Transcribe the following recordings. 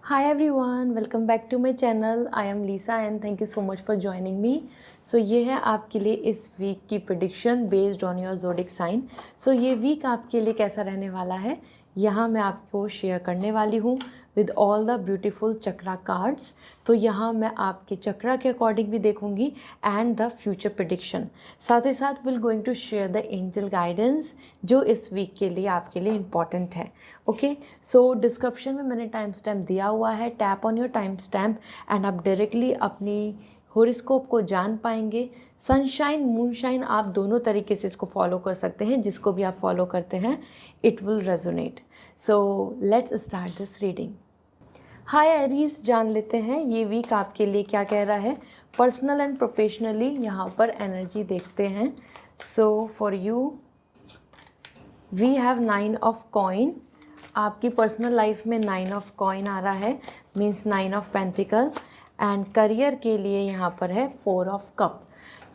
Hi everyone, welcome back to my channel. I am Lisa and thank you so much for joining me. So ये है आपके लिए इस week की prediction based on your zodiac sign. So ये week आपके लिए कैसा रहने वाला है यहाँ मैं आपको शेयर करने वाली हूँ with all the beautiful chakra cards. तो यहाँ मैं आपके चक्रा के अकॉर्डिंग भी देखूँगी एंड द फ्यूचर प्रेडिक्शन. साथ ही साथ will going to share the angel guidance जो इस वीक के लिए आपके लिए इम्पॉर्टेंट है. ओके, सो डिस्क्रिप्शन में मैंने टाइम स्टैम्प दिया हुआ है. Tap on your time stamp and आप डायरेक्टली अपनी हॉरोस्कोप को जान पाएंगे. सनशाइन मूनशाइन आप दोनों तरीके से इसको फॉलो कर सकते हैं. जिसको भी आप फॉलो करते हैं it will resonate. So let's start this reading. Hi Aries, जान लेते हैं ये वीक आपके लिए क्या कह रहा है. पर्सनल एंड प्रोफेशनली यहाँ पर एनर्जी देखते हैं. So for you we have 9 of coin. आपकी पर्सनल लाइफ में 9 ऑफ कॉइन आ रहा है, means 9 of pentacle. And career के लिए यहाँ पर है 4 ऑफ कप.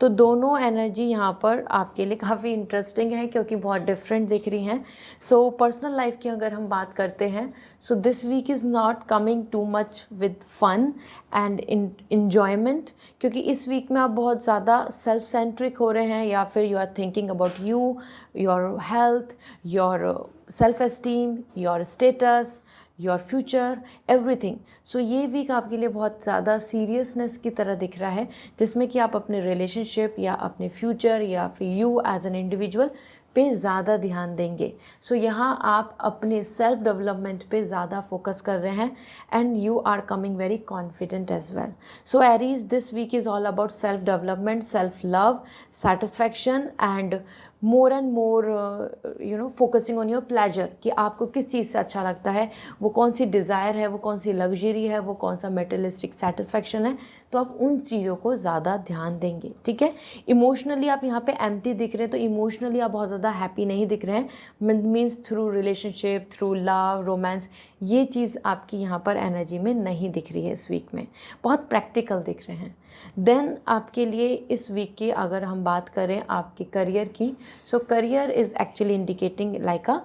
तो दोनों एनर्जी यहाँ पर आपके लिए काफ़ी इंटरेस्टिंग है क्योंकि बहुत डिफरेंट दिख रही हैं. सो पर्सनल लाइफ की अगर हम बात करते हैं so this week is not coming too much with fun and enjoyment, क्योंकि इस वीक में आप बहुत ज़्यादा सेल्फ सेंट्रिक हो रहे हैं या फिर you are thinking about you, your health, your self esteem, your status, your future, everything. So ये वीक आपके लिए बहुत ज़्यादा सीरियसनेस की तरह दिख रहा है जिसमें कि आप अपने रिलेशनशिप या अपने फ्यूचर या फिर यू एज एन इंडिविजुअल पे ज़्यादा ध्यान देंगे. सो यहाँ आप अपने सेल्फ डेवलपमेंट पे ज़्यादा फोकस कर रहे हैं and you are coming very confident as well. So Aries, this week is all about self development, self love, satisfaction and more and more focusing on your pleasure कि आपको किस चीज़ से अच्छा लगता है, वो कौन सी डिज़ायर है, वो कौन सी लग्जरी है, वो कौन सा मेटेरियलिस्टिक सेटिस्फैक्शन है. तो आप उन चीज़ों को ज़्यादा ध्यान देंगे. ठीक है. इमोशनली आप यहाँ पे एम्प्टी दिख रहे हैं, तो इमोशनली आप बहुत ज़्यादा हैप्पी नहीं दिख रहे हैं. Means through relationship, through love, romance, ये चीज़ आपकी यहाँ पर एनर्जी में नहीं दिख रही है इस वीक में. बहुत प्रैक्टिकल दिख रहे हैं. देन आपके लिए इस वीक की अगर हम बात करें आपके करियर की, सो career is actually indicating like a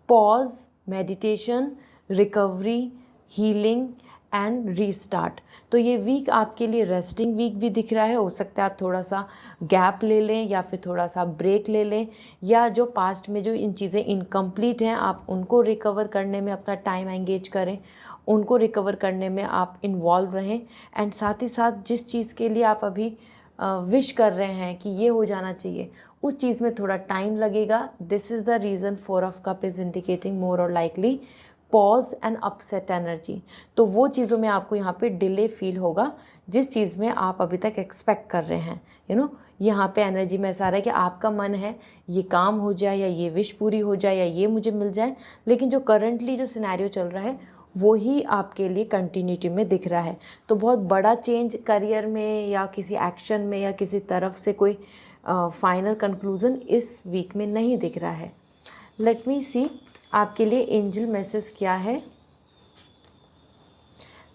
pause, meditation, recovery, healing and restart. तो ये वीक आपके लिए रेस्टिंग वीक भी दिख रहा है. हो सकता है आप थोड़ा सा गैप ले लें या फिर थोड़ा सा ब्रेक ले लें, या जो पास्ट में जो इन चीज़ें इनकम्प्लीट हैं आप उनको रिकवर करने में अपना टाइम एंगेज करें, उनको रिकवर करने में आप इन्वॉल्व रहें. एंड साथ ही साथ जिस चीज़ के लिए आप अभी विश कर रहे हैं कि ये हो जाना चाहिए, उस चीज़ में थोड़ा टाइम लगेगा. This is the reason 4 of cup is indicating more और likely pause and upset energy. तो वो चीज़ों में आपको यहाँ पे डिले फील होगा जिस चीज़ में आप अभी तक एक्सपेक्ट कर रहे हैं. यहाँ पे एनर्जी में ऐसा आ रहा है कि आपका मन है ये काम हो जाए या ये विश पूरी हो जाए या ये मुझे मिल जाए, लेकिन जो करंटली जो सिनेरियो चल रहा है वो ही आपके लिए कंटिन्यूटी में दिख रहा है. तो बहुत बड़ा चेंज करियर में या किसी एक्शन में या किसी तरफ से कोई फाइनल कंक्लूज़न इस वीक में नहीं दिख रहा है. लेट मी सी आपके लिए एंजल मैसेज क्या है.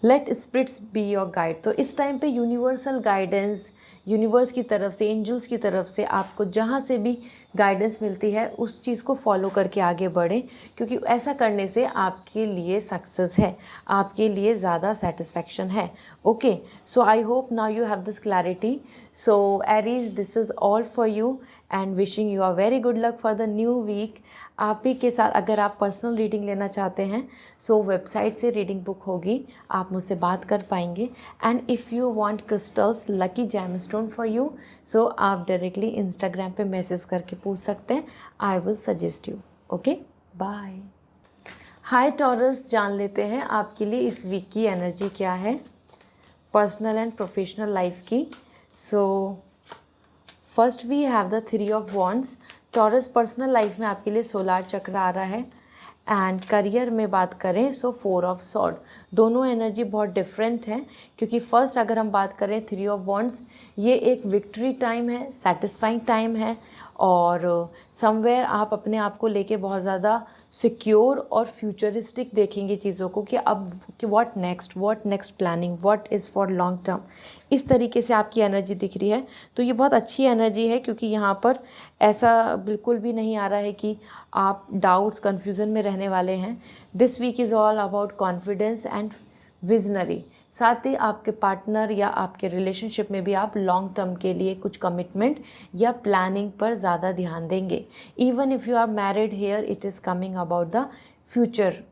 Let spirits be your guide. तो इस टाइम पे यूनिवर्सल गाइडेंस, यूनिवर्स की तरफ से, एंजल्स की तरफ से आपको जहाँ से भी गाइडेंस मिलती है उस चीज़ को फॉलो करके आगे बढ़ें, क्योंकि ऐसा करने से आपके लिए सक्सेस है, आपके लिए ज़्यादा सेटिस्फैक्शन है. Okay, so I hope now you have this clarity. So Aries, this is all for you and wishing you a very good luck for the new week. आप ही के साथ अगर आप पर्सनल रीडिंग लेना चाहते हैं सो वेबसाइट से रीडिंग बुक होगी, आप मुझसे बात कर पाएंगे. And if you want crystals, lucky gemstone for you, so आप डायरेक्टली इंस्टाग्राम पे मैसेज करके पूछ सकते हैं. I will suggest you. Okay, bye. Hi Taurus, जान लेते हैं आपके लिए इस वीक की एनर्जी क्या है पर्सनल एंड प्रोफेशनल लाइफ की. So first we have the 3 of wands. Taurus, personal life में आपके लिए सोलार चक्र आ रहा है. एंड करियर में बात करें सो 4 ऑफ सॉर्ड. दोनों एनर्जी बहुत डिफरेंट हैं, क्योंकि फर्स्ट अगर हम बात करें 3 ऑफ वॉन्ड्स, ये एक विक्ट्री टाइम है, सेटिस्फाइंग टाइम है, और समवेयर आप अपने आप को लेके बहुत ज़्यादा सिक्योर और फ्यूचरिस्टिक देखेंगे चीज़ों को कि अब कि what next planning, what is for long term. इस तरीके से आपकी एनर्जी दिख रही है. तो ये बहुत अच्छी एनर्जी है, क्योंकि यहाँ पर ऐसा बिल्कुल भी नहीं आ रहा है कि आप डाउट्स, कन्फ्यूज़न में रहने वाले हैं. This week is all about confidence and visionary. साथ ही आपके पार्टनर या आपके रिलेशनशिप में भी आप लॉन्ग टर्म के लिए कुछ कमिटमेंट या प्लानिंग पर ज़्यादा ध्यान देंगे। Even if you are married here, it is coming about the future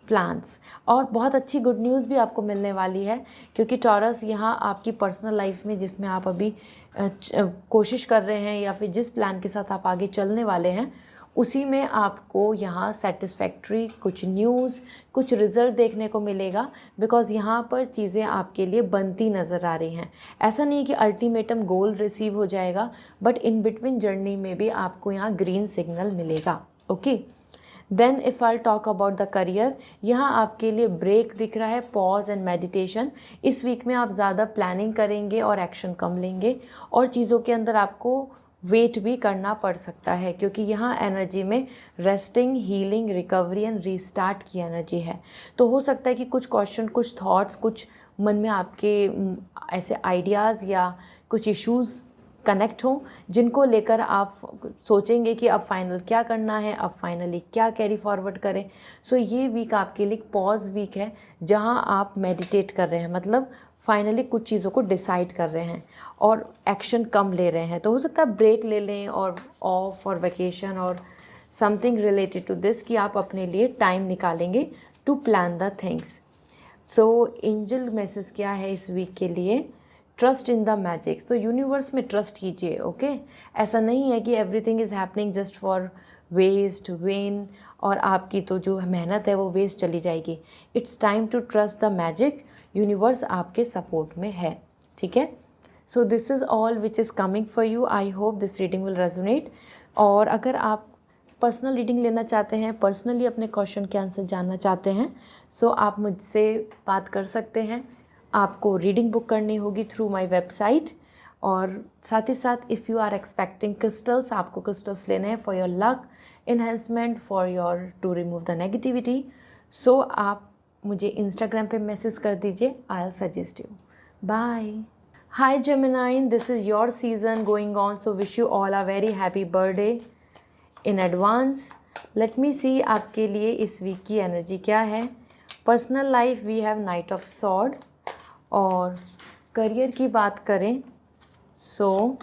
plans. और बहुत अच्छी गुड न्यूज़ भी आपको मिलने वाली है, क्योंकि टॉरस यहाँ आपकी पर्सनल लाइफ में जिसमें आप अभी कोशिश कर रहे हैं या फिर जिस प्लान के साथ आप आगे चलने वाले हैं, उसी में आपको यहाँ सेटिस्फैक्ट्री कुछ न्यूज़, कुछ रिज़ल्ट देखने को मिलेगा। बिकॉज़ यहाँ पर चीज़ें आपके लिए बनती नज़र आ रही हैं। ऐसा नहीं है कि अल्टीमेटम गोल रिसीव हो जाएगा, बट इन बिटवीन जर्नी में भी आपको यहाँ ग्रीन सिग्नल मिलेगा। Okay, then if I talk about the career, यहाँ आपके लिए ब्रेक दिख रहा है, पॉज एंड मेडिटेशन। इस वीक में आप ज़्यादा प्लानिंग करेंगे और एक्शन कम लेंगे, और चीज़ों के अंदर आपको वेट भी करना पड़ सकता है, क्योंकि यहाँ एनर्जी में resting, healing, recovery and restart की एनर्जी है। तो हो सकता है कि कुछ क्वेश्चन, कुछ थॉट्स, कुछ मन में आपके ऐसे आइडियाज़ या कुछ इश्यूज़ कनेक्ट हो, जिनको लेकर आप सोचेंगे कि अब फाइनल क्या करना है, अब फाइनली क्या कैरी फॉरवर्ड करें। सो ये वीक आपके लिए पॉज वीक है, जहां आप मेडिटेट कर रहे हैं, मतलब फाइनली कुछ चीज़ों को डिसाइड कर रहे हैं और एक्शन कम ले रहे हैं। तो हो सकता है ब्रेक ले लें और ऑफ और वेकेशन और समथिंग रिलेटेड टू दिस, कि आप अपने लिए टाइम निकालेंगे to plan the things. So angel message क्या है इस वीक के लिए? Trust in the magic. तो यूनिवर्स में ट्रस्ट कीजिए। ओके, ऐसा नहीं है कि everything is happening just for waste when, और आपकी तो जो मेहनत है वो वेस्ट चली जाएगी। It's time to trust the magic. Universe आपके सपोर्ट में है। ठीक है, so this is all which is coming for you. I hope this reading will resonate. और अगर आप पर्सनल रीडिंग लेना चाहते हैं, पर्सनली अपने क्वेश्चन के आंसर जानना चाहते हैं, सो आप मुझसे बात कर सकते हैं। आपको रीडिंग बुक करनी होगी थ्रू माय वेबसाइट। और साथ ही साथ if you are expecting crystals, आपको क्रिस्टल्स लेने हैं for your luck enhancement, for your to remove the negativity, so आप मुझे इंस्टाग्राम पे मैसेज कर दीजिए। I will suggest you. Bye. Hi Gemini, this is your season going on, so wish you all a very happy birthday in advance. Let me see आपके लिए इस week की energy क्या है। Personal life we have night of sword, और career की बात करें so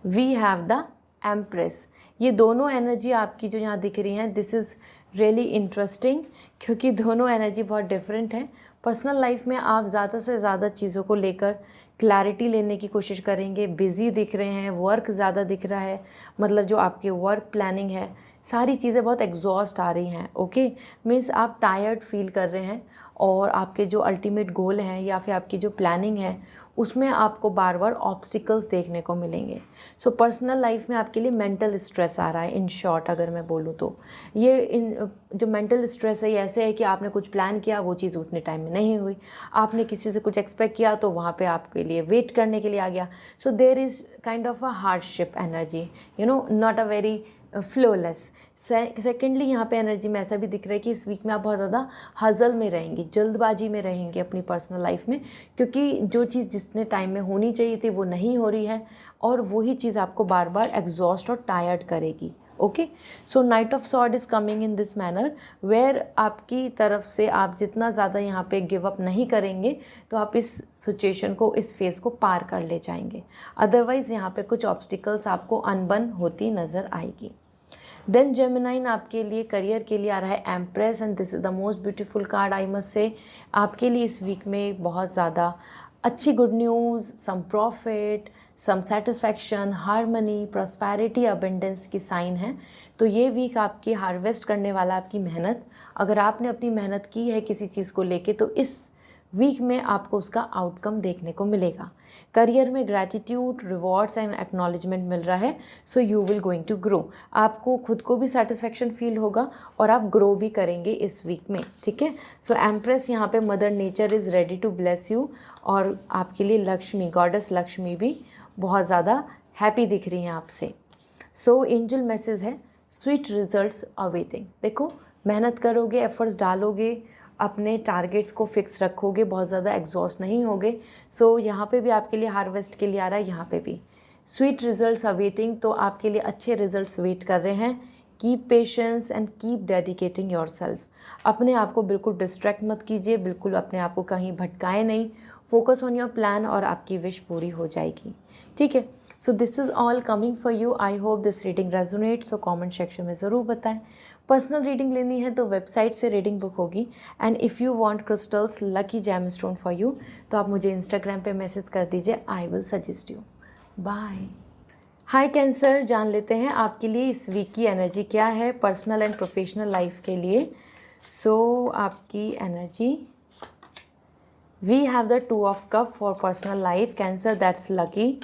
we have the empress. ये दोनों एनर्जी आपकी जो यहाँ दिख रही हैं, दिस इज़ रियली इंटरेस्टिंग, क्योंकि दोनों एनर्जी बहुत डिफरेंट है। पर्सनल लाइफ में आप ज़्यादा से ज़्यादा चीज़ों को लेकर क्लैरिटी लेने की कोशिश करेंगे। बिज़ी दिख रहे हैं, वर्क ज़्यादा दिख रहा है, मतलब जो आपकी वर्क प्लानिंग है, सारी चीज़ें बहुत एग्जॉस्ट आ रही हैं। ओके, मीन्स आप टायर्ड फील कर रहे हैं, और आपके जो अल्टीमेट गोल हैं या फिर आपकी जो प्लानिंग है, उसमें आपको बार बार ऑब्स्टिकल्स देखने को मिलेंगे। सो पर्सनल लाइफ में आपके लिए मेंटल स्ट्रेस आ रहा है। इन शॉर्ट अगर मैं बोलूँ तो ये जो मेंटल स्ट्रेस है, ये ऐसे है कि आपने कुछ प्लान किया, वो चीज़ उतने टाइम में नहीं हुई। आपने किसी से कुछ एक्सपेक्ट किया, तो वहाँ पे आपके लिए वेट करने के लिए आ गया। So there is kind of a hardship energy, you know, not a very flawless. Secondly यहाँ पे एनर्जी में ऐसा भी दिख रहा है कि इस वीक में आप बहुत ज़्यादा हज़ल में रहेंगे, जल्दबाजी में रहेंगे अपनी पर्सनल लाइफ में, क्योंकि जो चीज़ जितने टाइम में होनी चाहिए थी वो नहीं हो रही है, और वही चीज़ आपको बार बार एग्जॉस्ट और टायर्ड करेगी। Okay, so knight of sword is coming in this manner, where आपकी तरफ से आप जितना ज़्यादा यहाँ पे गिव अप नहीं करेंगे, तो आप इस सिचुएशन को, इस फेज़ को पार कर ले जाएंगे। अदरवाइज़ यहाँ पे कुछ ऑब्स्टिकल्स आपको अनबन होती नज़र आएगी। देन जेमिनाइन आपके लिए करियर के लिए आ रहा है empress, and this is the most beautiful card I must say. आपके लिए इस वीक में बहुत ज़्यादा अच्छी गुड न्यूज़, सम प्रॉफिट, सम सेटिस्फैक्शन, हार्मनी, प्रॉस्पेरिटी, अबेंडेंस की साइन है। तो ये वीक आपकी हार्वेस्ट करने वाला आपकी मेहनत। अगर आपने अपनी मेहनत की है किसी चीज़ को लेके, तो इस वीक में आपको उसका आउटकम देखने को मिलेगा। करियर में ग्रैटिट्यूड, रिवॉर्ड्स एंड एक्नॉलेजमेंट मिल रहा है, so you will going to grow. आपको खुद को भी सेटिस्फैक्शन फील होगा और आप ग्रो भी करेंगे इस वीक में। ठीक है, सो एम्प्रेस यहाँ पे mother nature is ready to bless you, और आपके लिए लक्ष्मी, गॉडेस लक्ष्मी भी बहुत ज़्यादा हैप्पी दिख रही हैं आपसे। सो एंजल मैसेज है, स्वीट रिजल्ट्स अवेटिंग। देखो, मेहनत करोगे, एफर्ट्स डालोगे, अपने टारगेट्स को फिक्स रखोगे, बहुत ज़्यादा एग्जॉस्ट नहीं होगे। सो यहाँ पे भी आपके लिए हार्वेस्ट के लिए आ रहा है, यहाँ पे भी स्वीट रिजल्ट्स अवेटिंग। तो आपके लिए अच्छे रिजल्ट्स वेट कर रहे हैं keep patience and keep dedicating yourself. अपने आप को बिल्कुल डिस्ट्रैक्ट मत कीजिए, बिल्कुल अपने आप को कहीं भटकाए नहीं, फोकस ऑन योर प्लान और आपकी विश पूरी हो जाएगी। ठीक है, so this is all coming for you. I hope this reading resonate, so comment section में ज़रूर बताएं। पर्सनल रीडिंग लेनी है तो वेबसाइट से रीडिंग बुक होगी। And if you want crystals lucky gem stone for you तो आप मुझे इंस्टाग्राम पे मैसेज कर दीजिए, I will suggest you. Bye. Hi Cancer, जान लेते हैं आपके लिए इस वीक की एनर्जी क्या है पर्सनल एंड प्रोफेशनल लाइफ के लिए। सो आपकी energy, we have the 2 of cup for personal life Cancer, that's lucky.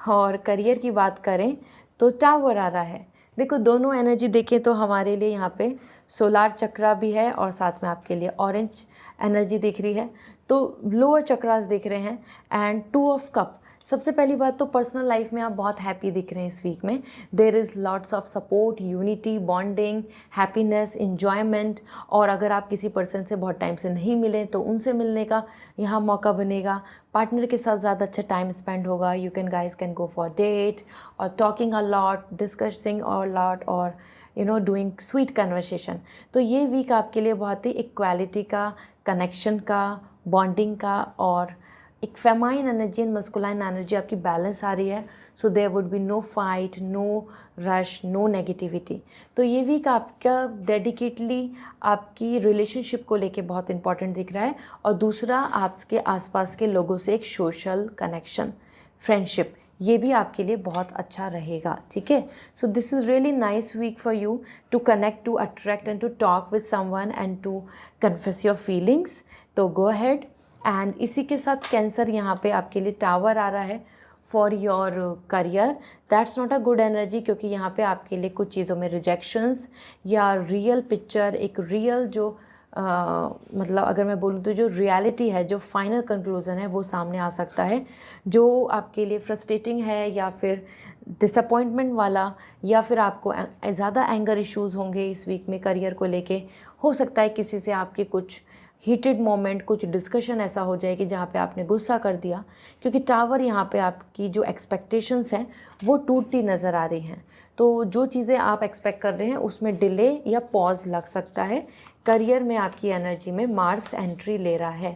और करियर की बात करें तो टावर आ रहा है। देखो दोनों एनर्जी देखें तो हमारे लिए यहाँ पे सोलार चक्रा भी है और साथ में आपके लिए ऑरेंज एनर्जी दिख रही है, तो लोअर चक्रास दिख रहे हैं एंड 2 ऑफ कप। सबसे पहली बात तो पर्सनल लाइफ में आप बहुत हैप्पी दिख रहे हैं इस वीक में। There is lots of support, unity, bonding, happiness, enjoyment. और अगर आप किसी पर्सन से बहुत टाइम से नहीं मिलें तो उनसे मिलने का यहाँ मौका बनेगा। पार्टनर के साथ ज़्यादा अच्छा टाइम स्पेंड होगा। You guys can go for date और टॉकिंग अ लॉट, डिस्कसिंग और लॉट और डूइंग स्वीट कन्वर्सेशन। तो ये वीक आपके लिए बहुत ही इक्वालिटी का, कनेक्शन का, बॉन्डिंग का और एक feminine energy and masculine energy आपकी बैलेंस आ रही है। So there would be no fight, no rush, no negativity. तो ये वीक आपका डेडिकेटली आपकी रिलेशनशिप को लेके बहुत इंपॉर्टेंट दिख रहा है। और दूसरा, आपके आसपास के लोगों से एक सोशल कनेक्शन, फ्रेंडशिप, ये भी आपके लिए बहुत अच्छा रहेगा। ठीक है, so this is really nice week for you to connect, to attract and to talk with someone and to confess your feelings. तो गो अहेड। एंड इसी के साथ कैंसर, यहाँ पे आपके लिए टावर आ रहा है for your career. That's not a good energy, क्योंकि यहाँ पे आपके लिए कुछ चीज़ों में रिजेक्शंस या रियल पिक्चर, एक रियल जो मतलब अगर मैं बोलूँ तो जो रियलिटी है, जो फाइनल कंक्लूज़न है वो सामने आ सकता है, जो आपके लिए फ्रस्ट्रेटिंग है या फिर डिसअपॉइंटमेंट वाला, या फिर आपको ज़्यादा एंगर इश्यूज़ होंगे इस वीक में करियर को लेके। हो सकता है किसी से आपके कुछ हीटेड मोमेंट, कुछ डिस्कशन ऐसा हो जाए कि जहाँ पे आपने गुस्सा कर दिया, क्योंकि टावर यहाँ पे आपकी जो एक्सपेक्टेशंस हैं वो टूटती नज़र आ रही हैं। तो जो चीज़ें आप एक्सपेक्ट कर रहे हैं उसमें डिले या पॉज लग सकता है। करियर में आपकी एनर्जी में मार्स एंट्री ले रहा है।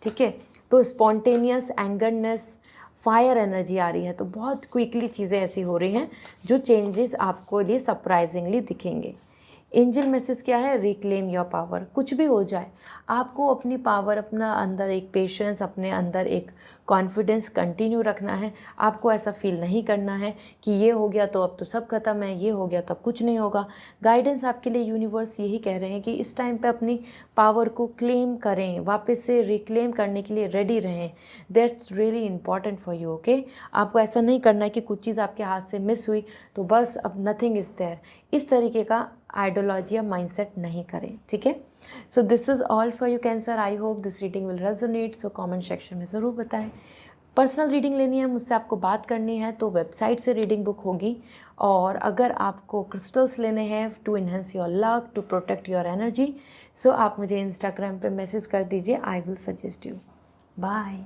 ठीक है, तो स्पॉन्टेनियस एंगरनेस, फायर एनर्जी आ रही है। तो बहुत क्विकली चीज़ें ऐसी हो रही हैं जो चेंजेस आपको लिए सरप्राइजिंगली दिखेंगे। एंजल मैसेज क्या है? Reclaim your power. कुछ भी हो जाए, आपको अपनी पावर, अपना अंदर एक पेशेंस, अपने अंदर एक कॉन्फिडेंस कंटिन्यू रखना है। आपको ऐसा फील नहीं करना है कि ये हो गया तो अब तो सब खत्म है, ये हो गया तो अब कुछ नहीं होगा। गाइडेंस आपके लिए यूनिवर्स यही कह रहे हैं कि इस टाइम पे अपनी पावर को क्लेम करें, वापस से रिक्लेम करने के लिए रेडी रहें। That's really important for you. Okay, आपको ऐसा नहीं करना है कि कुछ चीज़ आपके हाथ से मिस हुई तो बस अब नथिंग इज़ देयर, इस तरीके का आइडियोलॉजी या माइंडसेट नहीं करें। ठीक है, so this is all for you cancer. I hope this reading will resonate, so comment section में ज़रूर बताएं। पर्सनल रीडिंग लेनी है, मुझसे आपको बात करनी है तो वेबसाइट से रीडिंग बुक होगी। और अगर आपको क्रिस्टल्स लेने हैं to enhance your luck, to protect your energy, so आप मुझे इंस्टाग्राम पे मैसेज कर दीजिए, I will suggest you. Bye.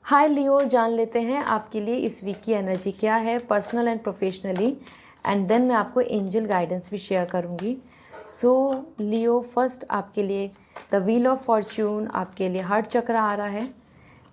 Hi Leo, जान लेते हैं आपके लिए इस वीक की एनर्जी क्या है personal and professionally, and then मैं आपको एंजल गाइडेंस भी शेयर करूँगी। सो लियो, फर्स्ट आपके लिए द व्हील ऑफ फॉर्च्यून, आपके लिए हार्ट चक्र आ रहा है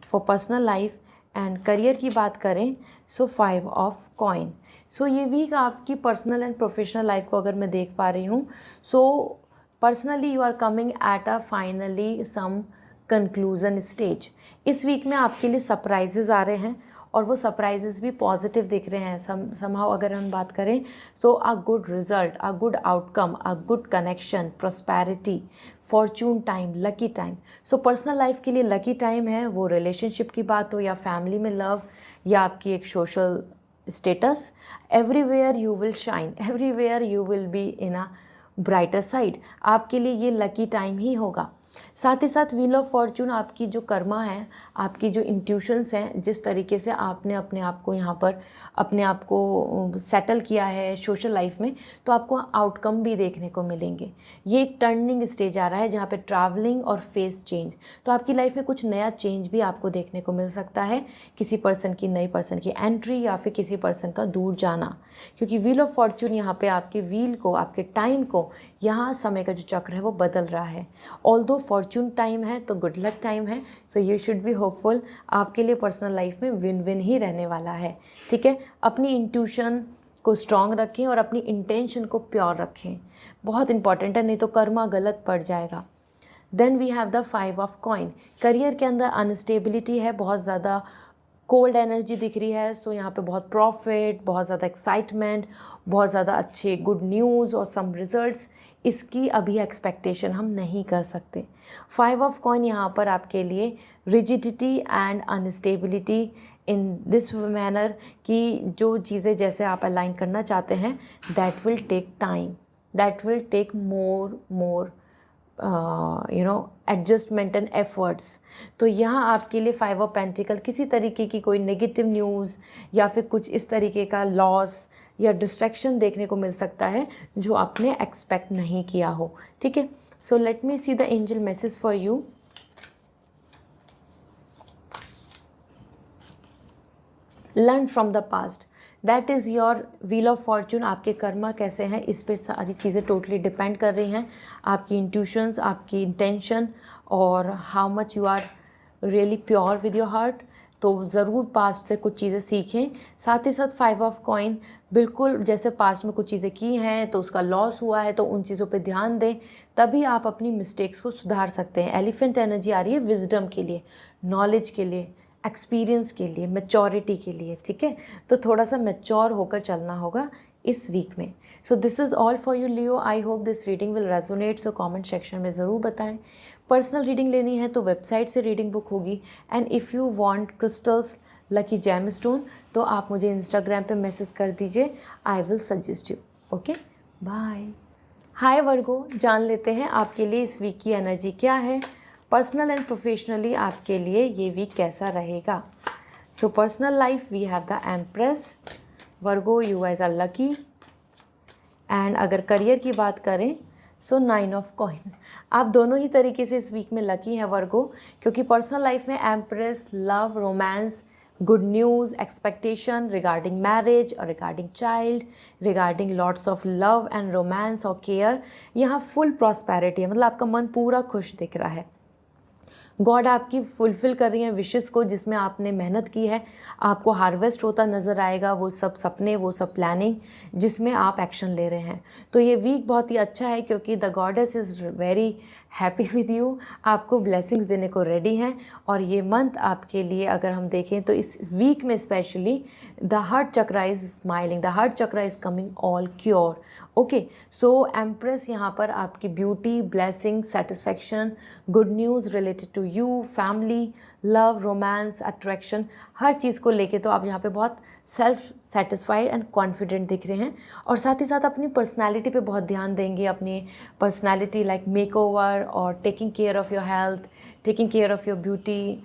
for personal life. And career की बात करें सो 5 ऑफ कॉइन। सो ये वीक आपकी पर्सनल एंड प्रोफेशनल लाइफ को अगर मैं देख पा रही हूँ, so personally you are coming at a finally some conclusion stage. इस वीक में आपके लिए सरप्राइजेज आ रहे हैं और वो सरप्राइजेज भी पॉजिटिव दिख रहे हैं। समहाउ अगर हम बात करें so a good result, a good outcome, a good connection, prosperity, fortune time, lucky time. So personal life के लिए लकी टाइम है, वो रिलेशनशिप की बात हो या फैमिली में लव या आपकी एक social status. Everywhere you will shine, everywhere you will be in a brighter side. आपके लिए ये लकी टाइम ही होगा। साथ ही साथ व्हील ऑफ फॉर्चून आपकी जो कर्मा है, आपकी जो इंट्यूशंस हैं, जिस तरीके से आपने अपने आप को यहाँ पर अपने आप को सेटल किया है सोशल लाइफ में, तो आपको आउटकम भी देखने को मिलेंगे। ये एक टर्निंग स्टेज आ रहा है जहाँ पे ट्रैवलिंग और फेस चेंज, तो आपकी लाइफ में कुछ नया चेंज भी आपको देखने को मिल सकता है। किसी पर्सन की, नई पर्सन की एंट्री या फिर किसी पर्सन का दूर जाना, क्योंकि व्हील ऑफ फॉर्चून यहाँ पे आपके व्हील को, आपके टाइम को, यहाँ समय का जो चक्र है वो बदल रहा है। ऑल्दो फॉर्चून टाइम है तो गुड लक टाइम है, so you should be hopeful. आपके लिए पर्सनल लाइफ में विन विन ही रहने वाला है, ठीक है। अपनी इंट्यूशन को स्ट्रॉन्ग रखें और अपनी इंटेंशन को प्योर रखें, बहुत इंपॉर्टेंट है, नहीं तो कर्मा गलत पड़ जाएगा। Then we have the 5 of coin. Career के अंदर अनस्टेबिलिटी है, बहुत ज़्यादा कोल्ड एनर्जी दिख रही है। सो यहाँ पे बहुत प्रॉफिट, बहुत ज़्यादा एक्साइटमेंट, बहुत ज़्यादा अच्छे गुड न्यूज़ और सम रिजल्ट्स, इसकी अभी एक्सपेक्टेशन हम नहीं कर सकते। 5 ऑफ कॉइन यहाँ पर आपके लिए rigidity and unstability in this manner, कि जो चीज़ें जैसे आप अलाइन करना चाहते हैं, that will take time, that will take more adjustment and efforts. तो यहाँ आपके लिए 5 ऑफ पेंटिकल, किसी तरीके की कोई नेगेटिव न्यूज़ या फिर कुछ इस तरीके का लॉस या डिस्ट्रैक्शन देखने को मिल सकता है जो आपने एक्सपेक्ट नहीं किया हो, ठीक है। सो let me see the angel message for you. Learn from the past, that is your wheel of Fortune. आपके कर्मा कैसे हैं इस पे सारी चीज़ें टोटली डिपेंड कर रही हैं, आपकी इंट्यूशंस, आपकी इंटेंशन और how much you are really pure with your heart. तो ज़रूर पास्ट से कुछ चीज़ें सीखें। साथ ही साथ 5 ऑफ कॉइन, बिल्कुल जैसे पास्ट में कुछ चीज़ें की हैं तो उसका लॉस हुआ है, तो उन चीज़ों पे ध्यान दें, तभी आप अपनी मिस्टेक्स को सुधार सकते हैं। एलिफेंट एनर्जी आ रही है विजडम के लिए, नॉलेज के लिए, एक्सपीरियंस के लिए, मैच्योरिटी के लिए, ठीक है। तो थोड़ा सा मैच्योर होकर चलना होगा इस वीक में। सो this is all for you Leo. I hope this reading will resonate, so comment section में ज़रूर बताएं। पर्सनल रीडिंग लेनी है तो वेबसाइट से रीडिंग बुक होगी। And if you want crystals, lucky gemstone, तो आप मुझे इंस्टाग्राम पे मैसेज कर दीजिए, I will suggest you. Okay, bye. Hi Virgo, जान लेते हैं आपके लिए इस वीक की एनर्जी क्या है। पर्सनल एंड प्रोफेशनली आपके लिए ये वीक कैसा रहेगा। So personal life we have the empress, Virgo you guys are lucky. And अगर करियर की बात करें सो 9 ऑफ कॉइन, आप दोनों ही तरीके से इस वीक में लकी हैं वर्गो, क्योंकि पर्सनल लाइफ में empress, love, romance, good news, expectation regarding marriage और regarding child, regarding lots of love and romance और केयर, यहाँ फुल प्रॉस्पेरिटी है, मतलब आपका मन पूरा खुश दिख रहा है। गॉड आपकी फुलफ़िल कर रही हैं विशेस को, जिसमें आपने मेहनत की है, आपको हार्वेस्ट होता नज़र आएगा वो सब सपने, वो सब प्लानिंग जिसमें आप एक्शन ले रहे हैं। तो ये वीक बहुत ही अच्छा है क्योंकि the goddess is very happy with you, आपको ब्लेसिंग्स देने को रेडी हैं। और ये मंथ आपके लिए अगर हम देखें तो इस वीक में specially the heart chakra is smiling, the heart chakra is coming all cure. Okay, so empress यहाँ पर आपकी beauty, blessing, satisfaction, good news related to you, family, love, romance, attraction, हर चीज़ को लेके तो आप यहाँ पे बहुत सेल्फ सेटिस्फाइड एंड कॉन्फिडेंट दिख रहे हैं। और साथ ही साथ अपनी पर्सनालिटी पे बहुत ध्यान देंगे, अपनी पर्सनालिटी लाइक मेकओवर और taking care of your health, taking care of your beauty,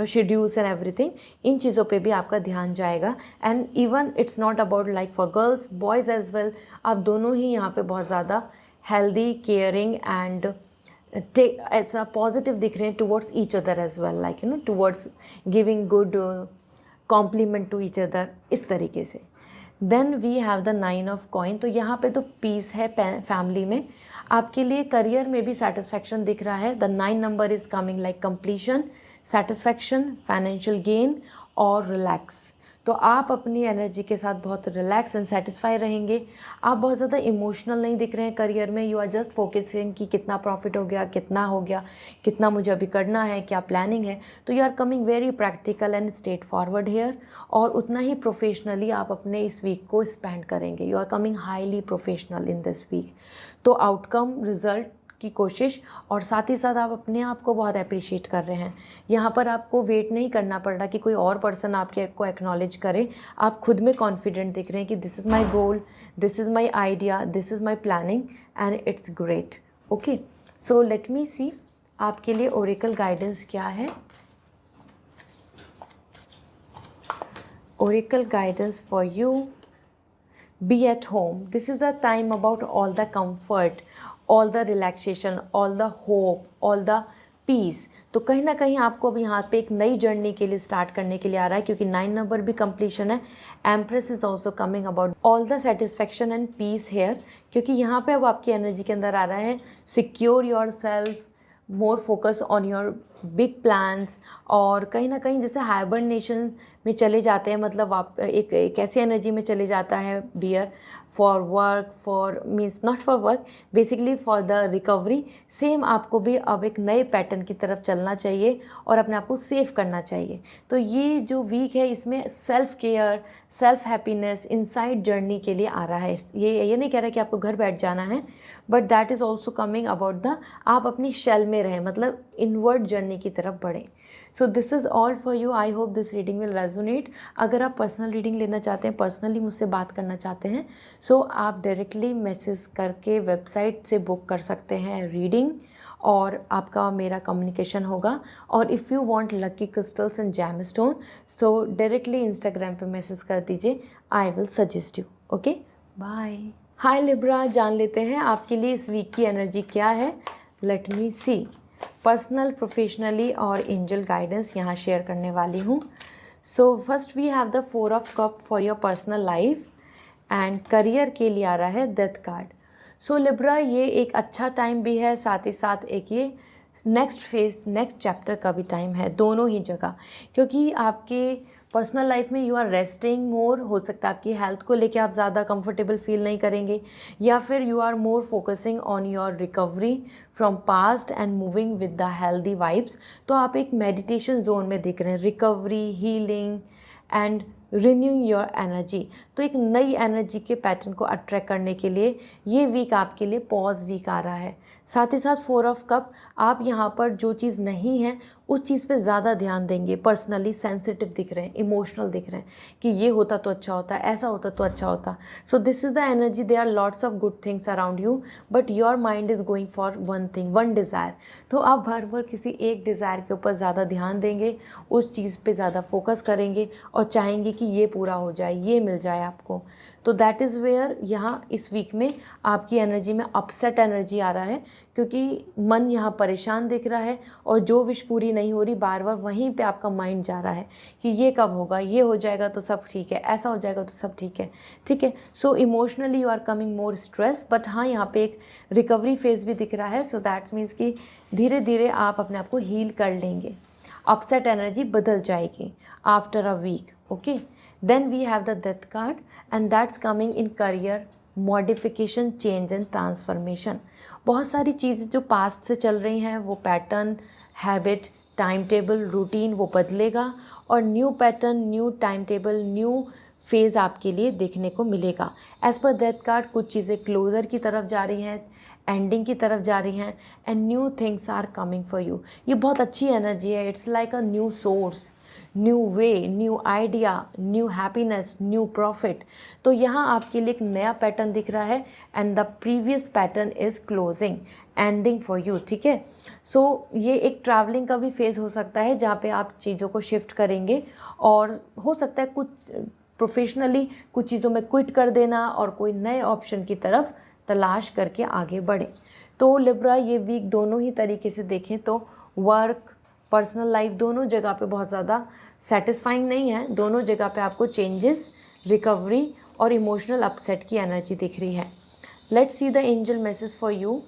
schedules and everything, इन चीज़ों पे भी आपका ध्यान जाएगा। And even it's not about like for girls, boys as well, आप दोनों ही यहाँ पे बहुत ज़्यादा हेल्दी, केयरिंग एंड ऐसा पॉजिटिव दिख रहे हैं towards each other as well, like towards giving good compliment to each other, इस तरीके से। Then we have the 9 of coin, तो यहाँ पे तो पीस है फैमिली में। आपके लिए करियर में भी सेटिस्फैक्शन दिख रहा है। The 9 number is coming like completion, satisfaction, financial gain और रिलैक्स। तो आप अपनी एनर्जी के साथ बहुत रिलैक्स एंड सेटिस्फाई रहेंगे। आप बहुत ज़्यादा इमोशनल नहीं दिख रहे हैं करियर में, यू आर जस्ट फोकसिंग कि कितना प्रॉफिट हो गया, कितना हो गया, कितना मुझे अभी करना है, क्या प्लानिंग है। तो you are coming very practical and straightforward here, और उतना ही प्रोफेशनली आप अपने इस वीक को स्पेंड करेंगे। You are coming highly professional in this week. तो आउटकम, रिजल्ट की कोशिश, और साथ ही साथ आप अपने आप को बहुत अप्रिशिएट कर रहे हैं। यहाँ पर आपको वेट नहीं करना पड़ रहा कि कोई और पर्सन आपके को एक्नॉलेज करे, आप खुद में कॉन्फिडेंट दिख रहे हैं कि this is my goal, this is my idea, this is my planning and it's great. Okay, so let me see आपके लिए ओरेकल गाइडेंस क्या है? Oracle guidance for you. Be at home. This is the time about all the comfort, all the relaxation, all the hope, all the peace. तो कहीं ना कहीं आपको अब यहाँ पे एक नई जर्नी के लिए स्टार्ट करने के लिए आ रहा है, क्योंकि 9 नंबर भी कंप्लीशन है. Empress is also coming about all the satisfaction and peace here, क्योंकि यहाँ पे अब आपकी एनर्जी के अंदर आ रहा है secure your self, more focus on your big plans. और कहीं ना कहीं जैसे हाइबरनेशन में चले जाते हैं, मतलब आप एक ऐसी एनर्जी में चले जाता है beer for work, for means not for work, basically for the recovery. Same आपको भी अब एक नए पैटर्न की तरफ चलना चाहिए और अपने आप को सेव करना चाहिए. तो ये जो वीक है इसमें self care, self happiness, inside journey के लिए आ रहा है. ये नहीं कह रहा कि आपको घर बैठ जाना है, but that is also coming about the आप अपनी शेल में रहें, मतलब इनवर्ड जर्नी की तरफ बढ़ें. सो this is all for you. I hope this reading will resonate. अगर आप पर्सनल रीडिंग लेना चाहते हैं, पर्सनली मुझसे बात करना चाहते हैं, सो आप डायरेक्टली मैसेज करके वेबसाइट से बुक कर सकते हैं रीडिंग, और आपका मेरा कम्युनिकेशन होगा. और if you want lucky crystals and gemstone, so directly Instagram पे मैसेज कर दीजिए. I will suggest you. Okay, bye. Hi Libra, जान लेते हैं आपके लिए इस वीक की एनर्जी क्या है. Let me see. Personal, professionally और एंजल गाइडेंस यहाँ शेयर करने वाली हूँ. So first we have the 4 of cup for your personal life, and career के लिए आ रहा है डेथ कार्ड. सो लिब्रा, ये एक अच्छा टाइम भी है, साथ ही साथ एक ये नेक्स्ट फेज, नेक्स्ट चैप्टर का भी टाइम है, दोनों ही जगह. क्योंकि आपके पर्सनल लाइफ में यू आर रेस्टिंग मोर. हो सकता है आपकी हेल्थ को लेके आप ज़्यादा कंफर्टेबल फील नहीं करेंगे, या फिर you are more focusing on your recovery from past and moving with the healthy vibes. तो आप एक मेडिटेशन जोन में दिख रहे हैं, recovery, healing and renewing your energy. तो एक नई एनर्जी के पैटर्न को अट्रैक्ट करने के लिए ये वीक आपके लिए पॉज वीक आ रहा है. साथ ही साथ 4 ऑफ कप, आप यहाँ पर जो चीज़ नहीं है उस चीज़ पे ज़्यादा ध्यान देंगे. पर्सनली सेंसिटिव दिख रहे हैं, इमोशनल दिख रहे हैं कि ये होता तो अच्छा होता, ऐसा होता तो अच्छा होता. So this is the energy. They are lots of good things around you, but your mind is going for one thing, one desire. तो आप बार बार किसी एक डिज़ायर के ऊपर ज़्यादा ध्यान देंगे, उस चीज़ पे ज़्यादा फोकस करेंगे और चाहेंगे कि ये पूरा हो जाए, ये मिल जाए आपको. तो दैट इज़ वेयर यहाँ इस वीक में आपकी एनर्जी में अपसेट एनर्जी आ रहा है, क्योंकि मन यहाँ परेशान दिख रहा है और जो विश पूरी नहीं हो रही, बार बार वहीं पे आपका माइंड जा रहा है कि ये कब होगा, ये हो जाएगा तो सब ठीक है, ऐसा हो जाएगा तो सब ठीक है. ठीक है, so emotionally you are coming more stress, but हाँ यहाँ पे एक रिकवरी फेज भी दिख रहा है. सो दैट मीन्स कि धीरे धीरे आप अपने आप को हील कर लेंगे. अपसेट एनर्जी बदल जाएगी after a week. Okay, then we have the death card, and that's coming in career, modification, change and transformation. बहुत सारी चीज़ें जो पास्ट से चल रही हैं, वो pattern, habit, time table, routine, वो बदलेगा और new pattern, new time table, new phase आपके लिए देखने को मिलेगा. एज़ पर डेथ कार्ड, कुछ चीज़ें क्लोज़र की तरफ जा रही हैं, एंडिंग की तरफ जा रही हैं, and new things are coming for you. ये बहुत अच्छी एनर्जी है. It's like a new source, new way, new idea, new happiness, new profit. तो यहाँ आपके लिए एक नया पैटर्न दिख रहा है, and the previous pattern is closing, ending for you. ठीक है, सो ये एक ट्रैवलिंग का भी फेज़ हो सकता है, जहाँ पे आप चीज़ों को शिफ्ट करेंगे, और हो सकता है कुछ प्रोफेशनली कुछ चीज़ों में क्विट कर देना और कोई नए ऑप्शन की तरफ तलाश करके आगे बढ़े. तो लिब्रा, ये वीक दोनों ही तरीके से देखें तो वर्क, पर्सनल लाइफ, दोनों जगह पे बहुत ज़्यादा सेटिस्फाइंग नहीं है. दोनों जगह पे आपको चेंजेस, रिकवरी और इमोशनल अपसेट की एनर्जी दिख रही है. Let's see the angel message for you.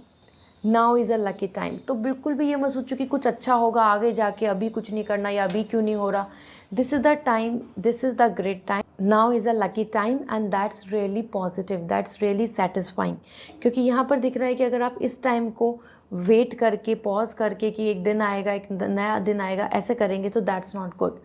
Now is a lucky time. तो बिल्कुल भी ये मत सोचो कि कुछ अच्छा होगा आगे जाके, अभी कुछ नहीं करना या अभी क्यों नहीं हो रहा. This is the time, this is the great time. Now is a lucky time, and that's really positive, that's really satisfying. क्योंकि यहाँ पर दिख रहा है कि अगर आप इस टाइम को वेट करके, पॉज करके कि एक दिन आएगा, एक नया दिन आएगा, ऐसे करेंगे तो दैट्स नॉट गुड.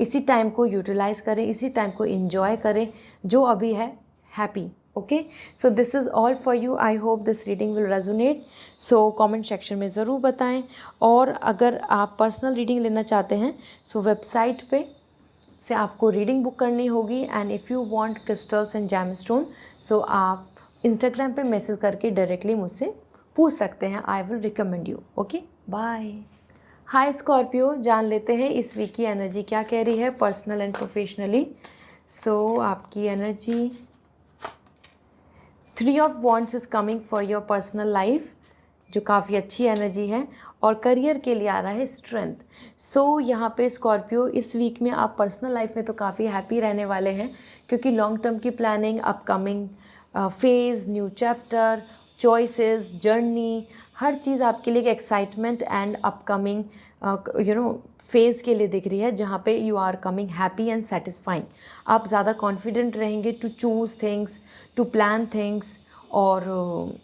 इसी टाइम को यूटिलाइज़ करें, इसी टाइम को एंजॉय करें, जो अभी है happy. Okay, so this is all for you. I hope this reading will resonate. So comment section में ज़रूर बताएं. और अगर आप पर्सनल रीडिंग लेना चाहते हैं, सो वेबसाइट पे से आपको रीडिंग बुक करनी होगी. And if you want crystals and gemstone, so आप इंस्टाग्राम पे मैसेज करके डायरेक्टली मुझसे पूछ सकते हैं. I will recommend you. Okay. Bye. Hi Scorpio, जान लेते हैं इस वीक की एनर्जी क्या कह रही है पर्सनल एंड प्रोफेशनली। सो आपकी energy 3 of wands is coming for your personal life, जो काफ़ी अच्छी एनर्जी है। और करियर के लिए आ रहा है स्ट्रेंथ। सो यहाँ पे स्कॉर्पियो इस वीक में आप पर्सनल लाइफ में तो काफ़ी हैप्पी रहने वाले हैं, क्योंकि लॉन्ग टर्म की planning, upcoming phase, new chapter, choices, journey, हर चीज़ आपके लिए एक एक्साइटमेंट एंड अपकमिंग फेज़ के लिए दिख रही है, जहाँ पे you are coming happy and satisfying. आप ज़्यादा कॉन्फिडेंट रहेंगे to choose things, to plan things और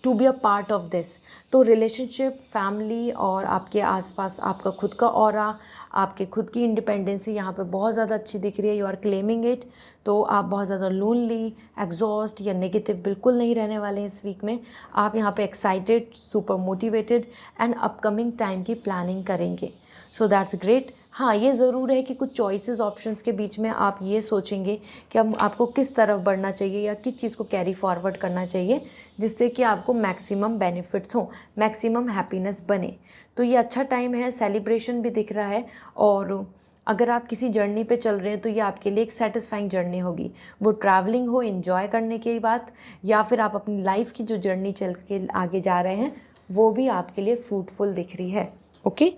to be a part of this. तो रिलेशनशिप, फैमिली और आपके आसपास आपका खुद का ऑरा, आपके खुद की इंडिपेंडेंसी यहाँ पे बहुत ज़्यादा अच्छी दिख रही है। You are claiming it. तो आप बहुत ज़्यादा लोनली, एग्जॉस्ट या नेगेटिव बिल्कुल नहीं रहने वाले हैं इस वीक में। आप यहाँ पे excited, super motivated and upcoming time की प्लानिंग करेंगे। So that's great. हाँ, ये ज़रूर है कि कुछ चॉइसेस, ऑप्शंस के बीच में आप ये सोचेंगे कि हम आपको किस तरफ बढ़ना चाहिए या किस चीज़ को कैरी फॉरवर्ड करना चाहिए, जिससे कि आपको मैक्सिमम बेनिफिट्स हों, मैक्सिमम हैप्पीनेस बने। तो ये अच्छा टाइम है, सेलिब्रेशन भी दिख रहा है। और अगर आप किसी जर्नी पे चल रहे हैं तो ये आपके लिए एक सेटिस्फाइंग जर्नी होगी। वो ट्रैवलिंग हो, इन्जॉय करने की बात, या फिर आप अपनी लाइफ की जो जर्नी चल के आगे जा रहे हैं वो भी आपके लिए फ्रूटफुल दिख रही है। ओके,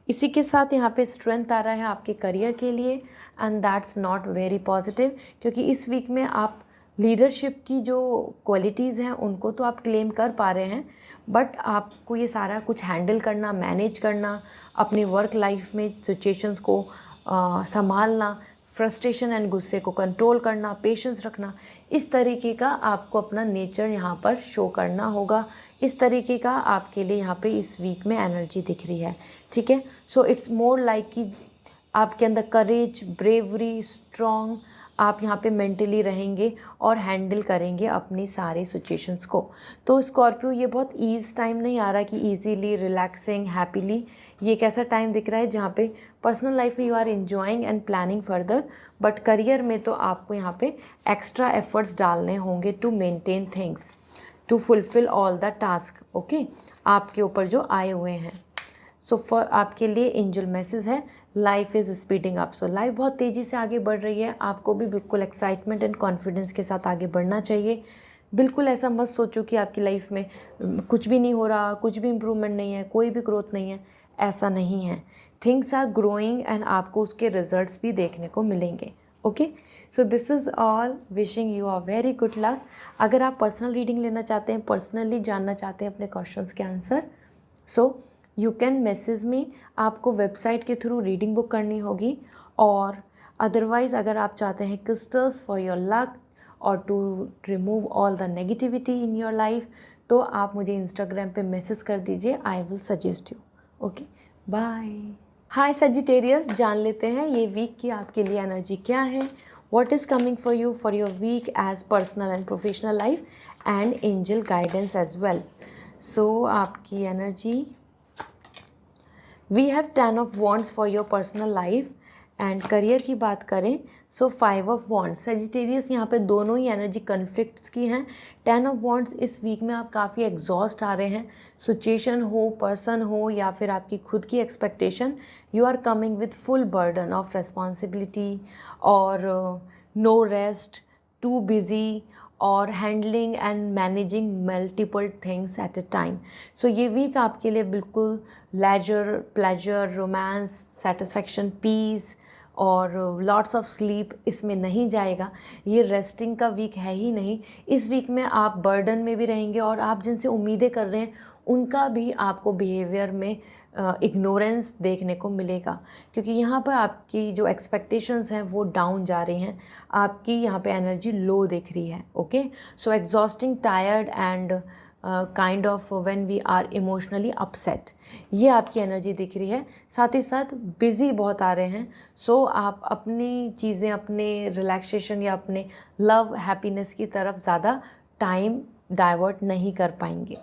इसी के साथ यहाँ पे स्ट्रेंथ आ रहा है आपके करियर के लिए, and that's not very positive, क्योंकि इस वीक में आप लीडरशिप की जो क्वालिटीज़ हैं उनको तो आप क्लेम कर पा रहे हैं, बट आपको ये सारा कुछ हैंडल करना, मैनेज करना, अपनी वर्क लाइफ में सिचुएशंस को संभालना, फ्रस्ट्रेशन एंड गुस्से को कंट्रोल करना, पेशेंस रखना, इस तरीके का आपको अपना नेचर यहाँ पर शो करना होगा। इस तरीके का आपके लिए यहाँ पे इस वीक में एनर्जी दिख रही है। ठीक है, सो इट्स मोर लाइक कि आपके अंदर करेज, ब्रेवरी, स्ट्रॉन्ग, आप यहाँ पे मेंटली रहेंगे और हैंडल करेंगे अपनी सारी सिचुएशंस को। तो स्कॉर्पियो, ये बहुत ईज टाइम नहीं आ रहा कि इजीली, रिलैक्सिंग, हैप्पीली। ये एक ऐसा टाइम दिख रहा है जहाँ पे पर्सनल लाइफ में you are enjoying and planning further, but career में तो आपको यहाँ पे एक्स्ट्रा एफर्ट्स डालने होंगे to maintain things, to fulfil all the task. Okay, आपके ऊपर जो आए हुए हैं। सो फॉर आपके लिए एंजल मैसेज है, life is speeding up. So life बहुत तेज़ी से आगे बढ़ रही है, आपको भी बिल्कुल एक्साइटमेंट एंड कॉन्फिडेंस के साथ आगे बढ़ना चाहिए। बिल्कुल ऐसा मत सोचो कि आपकी लाइफ में कुछ भी नहीं हो रहा, कुछ भी इम्प्रूवमेंट नहीं है, कोई भी ग्रोथ नहीं है। ऐसा नहीं है, थिंग्स आर ग्रोइंग एंड आपको उसके रिजल्ट्स भी देखने को मिलेंगे। Okay, so this is all, wishing you a very good luck. अगर आप पर्सनल रीडिंग लेना चाहते हैं, पर्सनली जानना चाहते हैं अपने क्वेश्चंस के answer, so you can message me. आपको वेबसाइट के थ्रू रीडिंग बुक करनी होगी, और अदरवाइज़ अगर आप चाहते हैं क्रिस्टल्स फॉर योर लक और to remove all the negativity in your life, तो आप मुझे इंस्टाग्राम पे मैसेज कर दीजिए, I will suggest you. Okay, bye. Hi Sagittarius, जान लेते हैं ये वीक की आपके लिए एनर्जी क्या है, what is coming for you for your week as personal and professional life and angel guidance as well. So आपकी energy, we have 10 of wands for your personal life. And career की बात करें सो 5 of wands. Sagittarius, यहाँ पे दोनों ही energy conflicts की हैं। 10 of wands, इस वीक में आप काफ़ी एग्जॉस्ट आ रहे हैं, सिचुएशन हो, पर्सन हो, या फिर आपकी खुद की expectation, you are coming with full burden of responsibility और नो रेस्ट, टू बिजी और handling and managing multiple things at a time. So ये वीक आपके लिए बिल्कुल leisure, pleasure, romance, satisfaction, peace और लॉट्स ऑफ स्लीप इसमें नहीं जाएगा। ये रेस्टिंग का वीक है ही नहीं। इस वीक में आप बर्डन में भी रहेंगे, और आप जिनसे उम्मीदें कर रहे हैं उनका भी आपको बिहेवियर में इग्नोरेंस देखने को मिलेगा, क्योंकि यहाँ पर आपकी जो एक्सपेक्टेशंस हैं वो डाउन जा रही हैं, आपकी यहाँ पे एनर्जी लो दिख रही है। Okay, so exhausting, tired and kind of when we are emotionally upset, ये आपकी एनर्जी दिख रही है। साथ ही साथ बिज़ी बहुत आ रहे हैं। सो आप अपनी चीज़ें, अपने रिलैक्सेशन या अपने लव, हैप्पीनेस की तरफ ज़्यादा टाइम डाइवर्ट नहीं कर पाएंगे।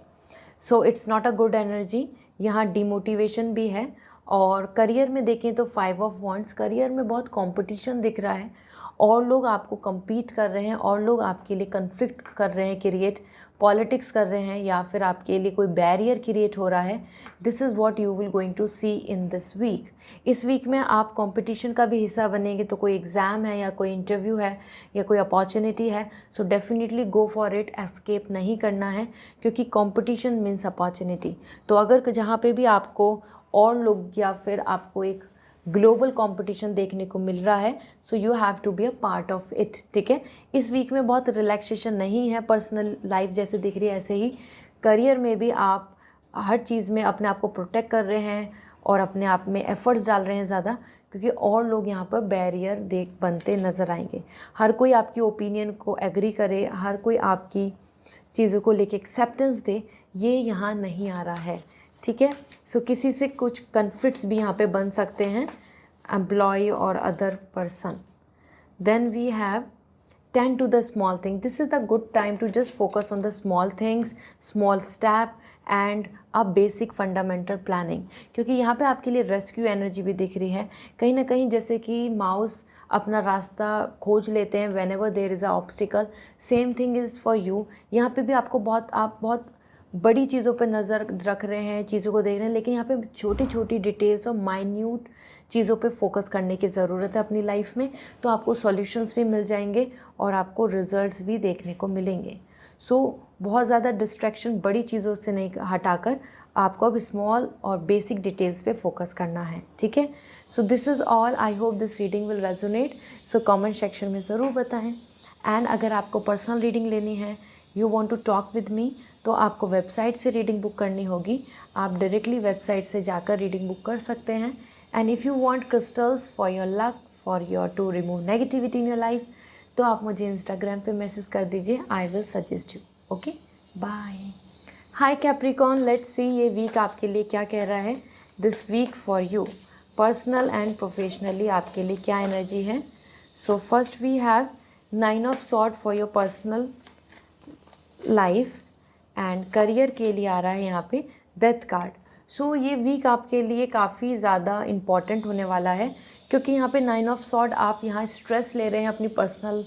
So it's not a good energy. यहाँ डिमोटिवेशन भी है। और करियर में देखें तो 5 ऑफ वॉन्ड्स, करियर में बहुत कंपटीशन दिख रहा है, और लोग आपको compete कर रहे हैं, और लोग आपके लिए कन्फ्लिक्ट कर रहे हैं क्रिएट पॉलिटिक्स कर रहे हैं या फिर आपके लिए कोई बैरियर क्रिएट हो रहा है, this is what you will going to see in this week. इस वीक में आप कंपटीशन का भी हिस्सा बनेंगे, तो कोई एग्ज़ाम है या कोई इंटरव्यू है या कोई अपॉर्चुनिटी है, so definitely go for it, escape नहीं करना है, क्योंकि कंपटीशन मीन्स अपॉर्चुनिटी। तो अगर जहाँ पे भी आपको और लोग या फिर आपको एक ग्लोबल कंपटीशन देखने को मिल रहा है, so you have to be a part of it, ठीक है। इस वीक में बहुत रिलैक्सेशन नहीं है, पर्सनल लाइफ जैसे दिख रही है ऐसे ही करियर में भी आप हर चीज़ में अपने आप को प्रोटेक्ट कर रहे हैं और अपने आप में एफर्ट्स डाल रहे हैं ज़्यादा, क्योंकि और लोग यहाँ पर बैरियर बनते नज़र आएंगे। हर कोई आपकी ओपिनियन को एग्री करे, हर कोई आपकी चीज़ों को लेके एक्सेप्टेंस दे, ये यहाँ नहीं आ रहा है, ठीक है। सो किसी से कुछ कन्फ्लिक्ट्स भी यहाँ पे बन सकते हैं, एम्प्लॉय और other person. Then we have tend to the small thing, this is the good time to just focus on the small things, small step and a basic fundamental planning, क्योंकि यहाँ पे आपके लिए रेस्क्यू एनर्जी भी दिख रही है कहीं ना कहीं, जैसे कि माउस अपना रास्ता खोज लेते हैं when ever there is a obstacle, same thing is for you. यहाँ पे भी आपको आप बहुत बड़ी चीज़ों पर नज़र रख रहे हैं, चीज़ों को देख रहे हैं, लेकिन यहाँ पे छोटी छोटी डिटेल्स और माइन्यूट चीज़ों पे फोकस करने की ज़रूरत है अपनी लाइफ में, तो आपको सॉल्यूशंस भी मिल जाएंगे और आपको रिजल्ट्स भी देखने को मिलेंगे। सो बहुत ज़्यादा डिस्ट्रैक्शन बड़ी चीज़ों से नहीं हटाकर आपको अब स्मॉल और बेसिक डिटेल्स पे फोकस करना है, ठीक है। So this is all, I hope this reading will resonate. So comment section में ज़रूर बताएं। एंड अगर आपको पर्सनल रीडिंग लेनी है, you want to talk with me, तो आपको वेबसाइट से रीडिंग बुक करनी होगी। आप डायरेक्टली वेबसाइट से जाकर रीडिंग बुक कर सकते हैं। And if you want crystals for your luck, for your to remove negativity in your life, तो आप मुझे इंस्टाग्राम पे मैसेज कर दीजिए, I will suggest you. Okay, bye. Hi Capricorn, let's see ये वीक आपके लिए क्या कह रहा है। This week for you personal and professionally आपके लिए क्या एनर्जी है। So first we have 9 of sword for your personal life and career के लिए आ रहा है यहाँ पे डेथ कार्ड। सो ये वीक आपके लिए काफ़ी ज़्यादा इम्पॉर्टेंट होने वाला है, क्योंकि यहाँ पे 9 ऑफ सॉर्ड आप यहाँ स्ट्रेस ले रहे हैं अपनी पर्सनल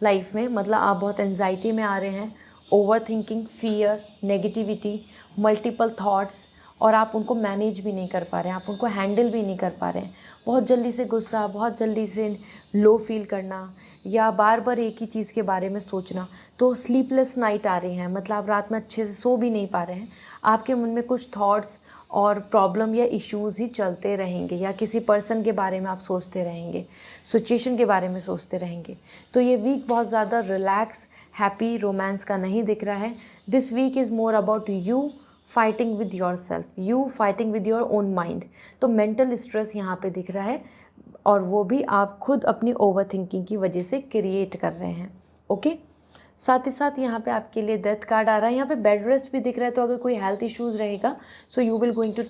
लाइफ में, मतलब आप बहुत एंजाइटी में आ रहे हैं, over thinking, fear, negativity, multiple thoughts, और आप उनको मैनेज भी नहीं कर पा रहे हैं, आप उनको हैंडल भी नहीं कर पा रहे हैं। बहुत जल्दी से गुस्सा, बहुत जल्दी से लो फील करना, या बार बार एक ही चीज़ के बारे में सोचना, तो स्लीपलेस नाइट आ रही हैं, मतलब आप रात में अच्छे से सो भी नहीं पा रहे हैं। आपके मन में कुछ थॉट्स और प्रॉब्लम या इश्यूज़ ही चलते रहेंगे, या किसी पर्सन के बारे में आप सोचते रहेंगे, सिचुएशन के बारे में सोचते रहेंगे। तो ये वीक बहुत ज़्यादा रिलैक्स, हैप्पी, रोमांस का नहीं दिख रहा है। This week is more about you fighting with your self, you fighting with your own mind. तो मेंटल स्ट्रेस यहाँ पे दिख रहा है, और वो भी आप खुद अपनी ओवर थिंकिंग की वजह से क्रिएट कर रहे हैं। ओके, साथ ही साथ यहाँ पे आपके लिए डेथ कार्ड आ रहा है, यहाँ पे बेड रेस्ट भी दिख रहा है, तो अगर कोई हेल्थ इश्यूज़ रहेगा, so you will going to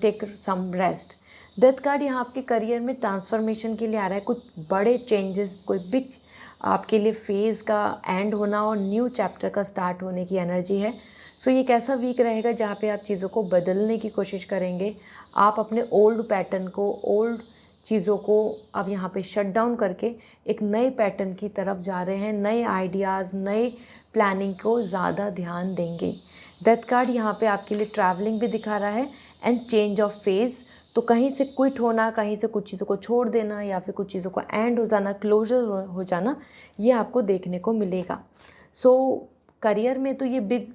take some rest. Death card यहाँ आपके करियर में ट्रांसफॉर्मेशन के लिए आ रहा है, कुछ बड़े चेंजेस, कोई बिग आपके लिए फेज़ का एंड होना और न्यू चैप्टर का स्टार्ट होने की एनर्जी है। सो ये कैसा वीक रहेगा जहाँ पे आप चीज़ों को बदलने की कोशिश करेंगे, आप अपने ओल्ड पैटर्न को, ओल्ड चीज़ों को अब यहाँ पे शट डाउन करके एक नए पैटर्न की तरफ जा रहे हैं, नए आइडियाज़, नए प्लानिंग को ज़्यादा ध्यान देंगे। डेथ कार्ड यहाँ पे आपके लिए ट्रैवलिंग भी दिखा रहा है एंड चेंज ऑफ फेज़, तो कहीं से क्विट होना, कहीं से कुछ चीज़ों को छोड़ देना, या फिर कुछ चीज़ों को एंड हो जाना, क्लोजर हो जाना, ये आपको देखने को मिलेगा। सो करियर में तो ये बिग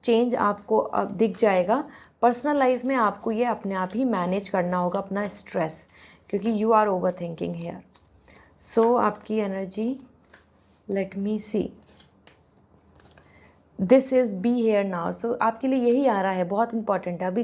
चेंज आपको अब दिख जाएगा। पर्सनल लाइफ में आपको ये अपने आप ही मैनेज करना होगा अपना स्ट्रेस, क्योंकि you are over thinking here. So आपकी energy, let me see, this is be here now. So आपके लिए यही आ रहा है, बहुत इंपॉर्टेंट है। अभी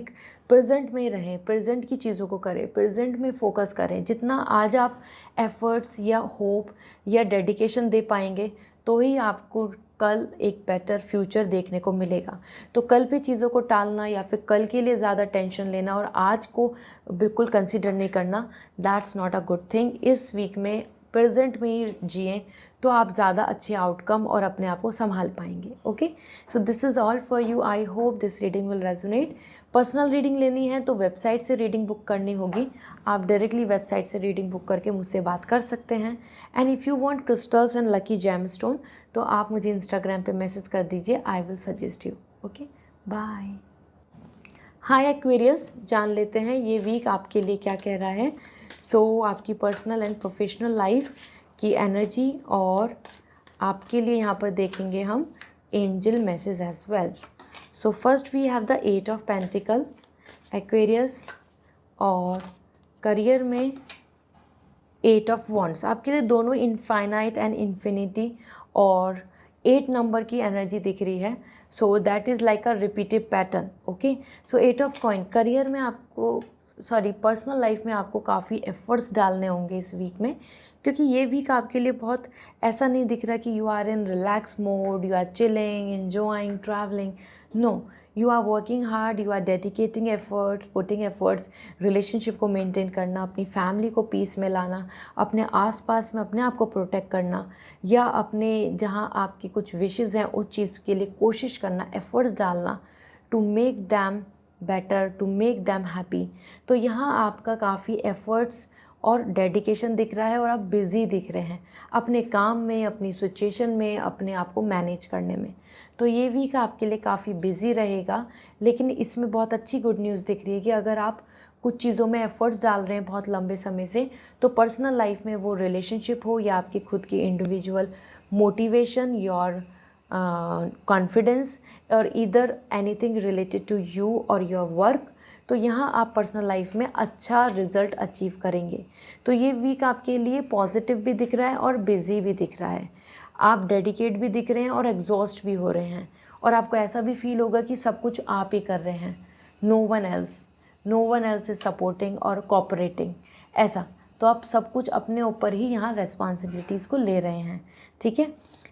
प्रेजेंट में रहें, प्रेजेंट की चीज़ों को करें, प्रेजेंट में फोकस करें। जितना आज आप एफर्ट्स या होप या डेडिकेशन दे पाएंगे, तो ही आपको कल एक बेटर फ्यूचर देखने को मिलेगा। तो कल पे चीज़ों को टालना या फिर कल के लिए ज़्यादा टेंशन लेना और आज को बिल्कुल कंसिडर नहीं करना, that's not a good thing. इस वीक में प्रेजेंट में ही जिएं, तो आप ज़्यादा अच्छे आउटकम और अपने आप को संभाल पाएंगे। Okay, so this is all for you. I hope this reading will resonate. Personal reading लेनी है तो वेबसाइट से रीडिंग बुक करनी होगी। आप डायरेक्टली वेबसाइट से रीडिंग बुक करके मुझसे बात कर सकते हैं। And if you want crystals and lucky gemstone तो आप मुझे इंस्टाग्राम पे मैसेज कर दीजिए, I will suggest you. Okay, bye. Hi Aquarius, जान लेते हैं ये वीक आपके लिए क्या कह रहा है। सो आपकी पर्सनल एंड प्रोफेशनल लाइफ की एनर्जी, और आपके लिए यहाँ पर देखेंगे हम angel message as well. So first we have the 8 of pentacle Aquarius, और करियर में 8 ऑफ वॉन्ड्स। आपके लिए दोनों इनफाइनाइट एंड इन्फिनिटी और 8 नंबर की एनर्जी दिख रही है। So that is like a repeated pattern. Okay, so 8 of coin, career में आपको पर्सनल लाइफ में आपको काफ़ी एफर्ट्स डालने होंगे इस वीक में, क्योंकि ये वीक आपके लिए बहुत ऐसा नहीं दिख रहा कि you are in relax mode, you are chilling, enjoying, travelling. No, you are working hard, you are dedicating efforts, putting efforts, relationship को मेंटेन करना, अपनी फैमिली को पीस में लाना, अपने आसपास में अपने आप को प्रोटेक्ट करना, या अपने जहाँ आपकी कुछ विशेज़ हैं उस चीज़ के लिए कोशिश करना, एफर्ट्स डालना to make them better, to make them happy. तो यहाँ आपका काफ़ी एफर्ट्स और डेडिकेशन दिख रहा है, और आप बिज़ी दिख रहे हैं अपने काम में, अपनी सिचुएशन में, अपने आप को मैनेज करने में। तो ये वीक आपके लिए काफ़ी बिज़ी रहेगा, लेकिन इसमें बहुत अच्छी गुड न्यूज़ दिख रही है कि अगर आप कुछ चीज़ों में एफ़र्ट्स डाल रहे हैं बहुत लंबे समय से, तो पर्सनल लाइफ में वो रिलेशनशिप हो या आपकी खुद की इंडिविजुअल मोटिवेशन, योर कॉन्फिडेंस, और either anything related to you और योर वर्क, तो यहाँ आप पर्सनल लाइफ में अच्छा रिज़ल्ट अचीव करेंगे। तो ये वीक आपके लिए पॉजिटिव भी दिख रहा है और बिज़ी भी दिख रहा है। आप डेडिकेट भी दिख रहे हैं और एग्जॉस्ट भी हो रहे हैं, और आपको ऐसा भी फील होगा कि सब कुछ आप ही कर रहे हैं, no one else is supporting और कोऑपरेटिंग, ऐसा। तो आप सब कुछ अपने ऊपर ही यहाँ रेस्पॉन्सिबिलिटीज़ को ले रहे हैं, ठीक है।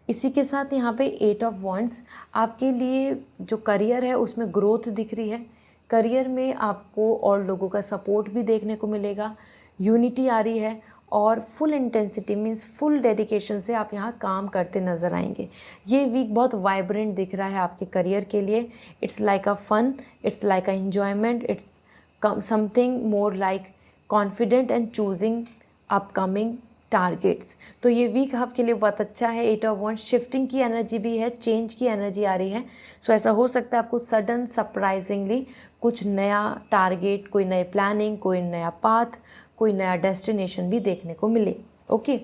इसी के साथ यहाँ पे 8 ऑफ वॉन्ड्स, आपके लिए जो करियर है उसमें ग्रोथ दिख रही है। करियर में आपको और लोगों का सपोर्ट भी देखने को मिलेगा, यूनिटी आ रही है, और full intensity means full dedication से आप यहाँ काम करते नज़र आएंगे। ये वीक बहुत वाइब्रेंट दिख रहा है आपके करियर के लिए। It's like a fun, it's like a enjoyment, it's something more like confident and choosing upcoming targets. तो ये वीक आपके लिए बहुत अच्छा है। 8 ऑफ वॉन्ड्स, शिफ्टिंग की एनर्जी भी है, चेंज की एनर्जी आ रही है। सो ऐसा हो सकता है आपको सडन सरप्राइजिंगली कुछ नया टारगेट, कोई नए प्लानिंग, कोई नया पाथ, कोई नया डेस्टिनेशन भी देखने को मिले। ओके,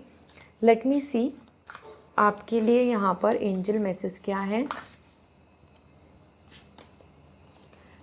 लेट मी सी आपके लिए यहाँ पर एंजल मैसेज क्या है।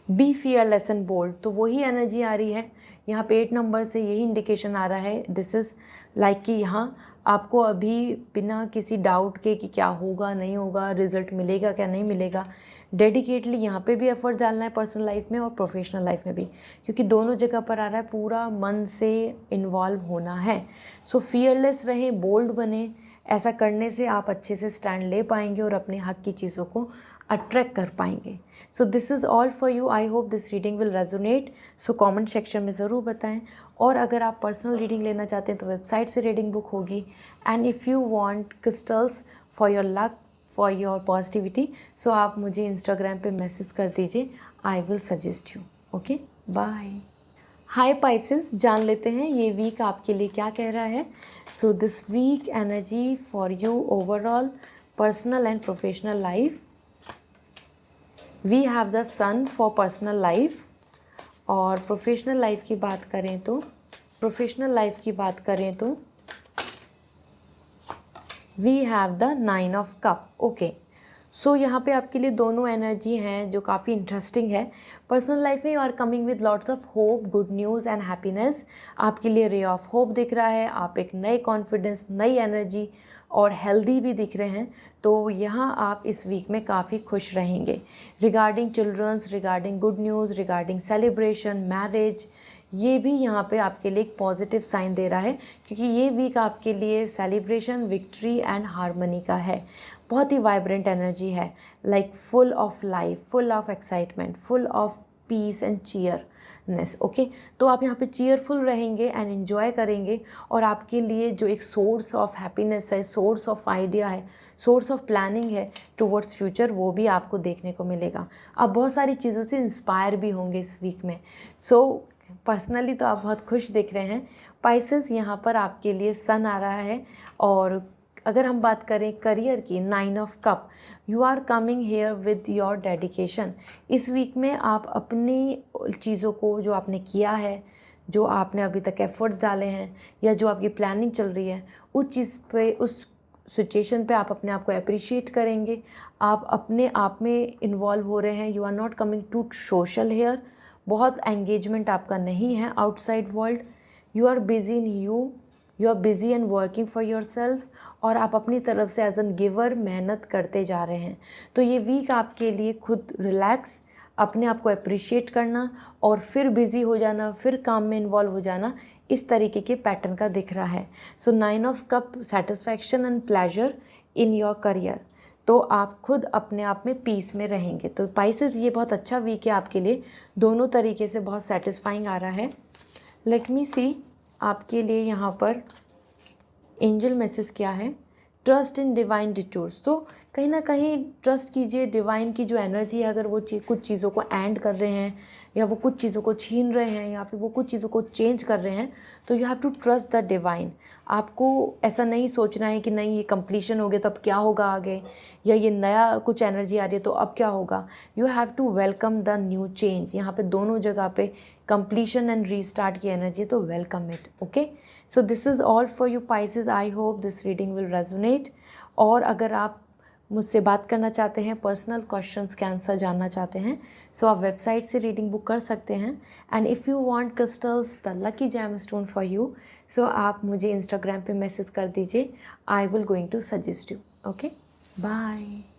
बी फियरलेस एंड बोल्ड, तो वही एनर्जी आ रही है यहाँ पे 8 नंबर से, यही इंडिकेशन आ रहा है। दिस इज़ लाइक कि यहाँ आपको अभी बिना किसी डाउट के कि क्या होगा नहीं होगा, रिजल्ट मिलेगा क्या नहीं मिलेगा, डेडिकेटली यहाँ पे भी एफर्ट डालना है पर्सनल लाइफ में और प्रोफेशनल लाइफ में भी, क्योंकि दोनों जगह पर आ रहा है, पूरा मन से इन्वॉल्व होना है। सो फियरलेस रहें, बोल्ड बने, ऐसा करने से आप अच्छे से स्टैंड ले पाएंगे और अपने हक की चीज़ों को अट्रैक्ट कर पाएंगे। सो this is all for you. I hope this reading will resonate. So comment section में ज़रूर बताएं, और अगर आप पर्सनल रीडिंग लेना चाहते हैं तो वेबसाइट से रीडिंग बुक होगी। And if you want crystals for your luck, for your positivity, so आप मुझे इंस्टाग्राम पे मैसेज कर दीजिए, I will suggest you. Okay, bye. Hi Pisces, जान लेते हैं ये वीक आपके लिए क्या कह रहा है। So this week energy for you overall personal and professional life, we have the sun for personal life. और प्रोफेशनल लाइफ की बात करें तो we have the 9 of cup. Okay, so यहाँ पे आपके लिए दोनों एनर्जी हैं जो काफ़ी इंटरेस्टिंग है। पर्सनल लाइफ में you are coming with lots of hope, good news and happiness. आपके लिए रे ऑफ होप दिख रहा है, आप एक नए कॉन्फिडेंस, नई एनर्जी और हेल्दी भी दिख रहे हैं। तो यहाँ आप इस वीक में काफ़ी खुश रहेंगे regarding childrens, regarding good news, regarding celebration, marriage. ये भी यहाँ पे आपके लिए एक पॉजिटिव साइन दे रहा है, क्योंकि ये वीक आपके लिए सेलिब्रेशन, विक्ट्री एंड हार्मनी का है। बहुत ही वाइब्रेंट एनर्जी है, like full of life, full of excitement, full of peace and cheeriness. Okay, तो आप यहाँ पे चीयरफुल रहेंगे एंड एंजॉय करेंगे, और आपके लिए जो एक सोर्स ऑफ हैप्पीनेस है, सोर्स ऑफ आइडिया है, सोर्स ऑफ प्लानिंग है टुवर्ड्स फ्यूचर, वो भी आपको देखने को मिलेगा। आप बहुत सारी चीज़ों से इंस्पायर भी होंगे इस वीक में। सो पर्सनली तो आप बहुत खुश दिख रहे हैं। पाइसेस, यहाँ पर आपके लिए सन आ रहा है, और अगर हम बात करें करियर की, 9 of cup, you are coming here with your dedication. इस वीक में आप अपनी चीज़ों को, जो आपने किया है, जो आपने अभी तक एफर्ट्स डाले हैं, या जो आपकी प्लानिंग चल रही है, उस चीज़ पे, उस सिचुएशन पे आप अपने आप को अप्रिशिएट करेंगे। आप अपने आप में इन्वॉल्व हो रहे हैं। You are not coming to social here, बहुत एंगेजमेंट आपका नहीं है outside world. You are busy in you are busy and working for your self, और आप अपनी तरफ से एज एन गिवर मेहनत करते जा रहे हैं। तो ये वीक आपके लिए खुद रिलैक्स, अपने आप को अप्रिशिएट करना, और फिर बिज़ी हो जाना, फिर काम में इन्वॉल्व हो जाना, इस तरीके के पैटर्न का दिख रहा है। सो 9 of cup, satisfaction and pleasure in your career. तो आप खुद अपने आप में पीस में रहेंगे। तो पाइसेस, ये बहुत अच्छा वीक है आपके लिए, दोनों तरीके से बहुत सेटिस्फाइंग आ रहा है। लेट मी सी आपके लिए यहाँ पर एंजल मैसेज क्या है। Trust in divine detours. तो कहीं ना कहीं ट्रस्ट कीजिए डिवाइन की जो एनर्जी है, अगर वो कुछ चीज़ों को एंड कर रहे हैं, या वो कुछ चीज़ों को छीन रहे हैं, या फिर वो कुछ चीज़ों को चेंज कर रहे हैं, तो you have to trust the divine. आपको ऐसा नहीं सोचना है कि नहीं ये कंप्लीशन हो गया तो अब क्या होगा आगे, या ये नया कुछ एनर्जी आ रही है तो अब क्या होगा। You have to welcome the new change. यहाँ पे दोनों जगह पे कंप्लीशन एंड रीस्टार्ट की एनर्जी, तो welcome it. Okay, so this is all for you Pisces. I hope this reading will resonate. और अगर आप मुझसे बात करना चाहते हैं, पर्सनल क्वेश्चंस के आंसर जानना चाहते हैं, सो आप वेबसाइट से रीडिंग बुक कर सकते हैं। And if you want crystals the lucky gem stone for you, so आप मुझे इंस्टाग्राम पे मैसेज कर दीजिए। I will going to suggest you. Okay, bye.